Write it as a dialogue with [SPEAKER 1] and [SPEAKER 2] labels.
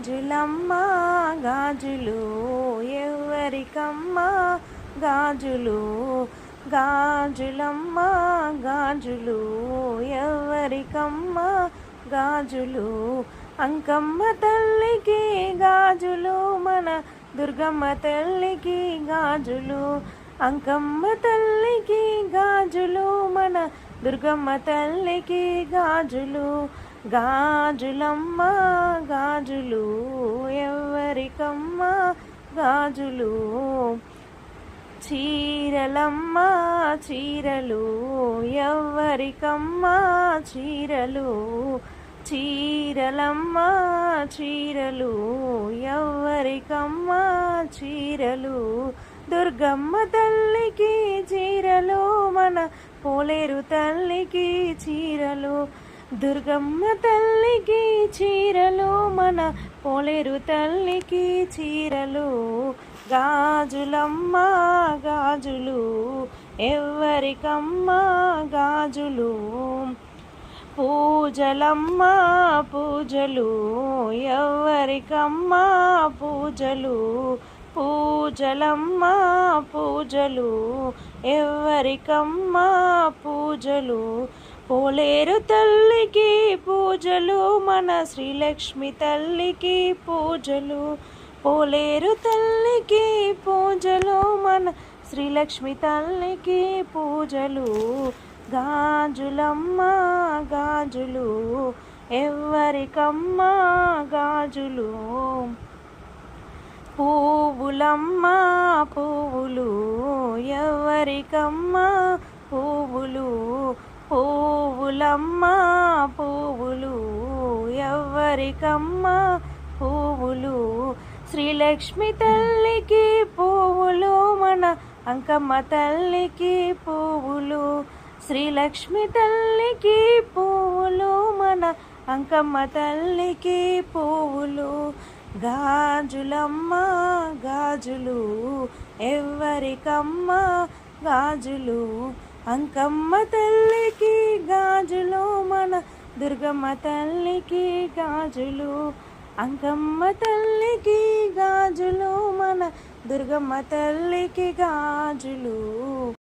[SPEAKER 1] గాజులమ్మ గాజులు ఎవరికమ్మ గాజులు గాజులమ్మ గాజులు ఎవరికమ్మ గాజులు అంకమ్మ తల్లికి గాజులు మన దుర్గమ్మ తల్లికి గాజులు అంకమ్మ తల్లికి గాజులు మన దుర్గమ్మ తల్లికి గాజులు గాజులమ్మ గాజులు ఎవరికమ్మ గాజులు చీరలమ్మ చీరలు ఎవరికమ్మ చీరలు చీరలమ్మ చీరలు ఎవరికమ్మ చీరలు దుర్గమ్మ తల్లికి చీరలు మన పోలేరు తల్లికి చీరలు దుర్గమ్మ తల్లికి చీరలు మన పోలేరు తల్లికి చీరలు గాజులమ్మ గాజులు ఎవరికమ్మ గాజులు పూజలమ్మ పూజలు ఎవరికమ్మ పూజలు పూజలమ్మ పూజలు ఎవరికమ్మ పూజలు పోలేరు తల్లికి పూజలు మన శ్రీలక్ష్మి తల్లికి పూజలు పోలేరు తల్లికి పూజలు మన శ్రీలక్ష్మి తల్లికి పూజలు గాజులమ్మ గాజులు ఎవరికమ్మ గాజులు పువ్వులమ్మ పువ్వులు ఎవరికమ్మ పువ్వులు పువ్వులమ్మ పువ్వులు ఎవరికమ్మ పువ్వులు శ్రీలక్ష్మి తల్లికి పువ్వులు మన అంకమ్మ తల్లికి పువ్వులు శ్రీలక్ష్మి తల్లికి పువ్వులు మన అంకమ్మ తల్లికి పువ్వులు గాజులమ్మ గాజులు ఎవరికమ్మ గాజులు అంకమ్మ తల్లికి గాజులు మన దుర్గమ్మ తల్లికి గాజులు అంకమ్మ తల్లికి గాజులు మన దుర్గమ్మ తల్లికి గాజులు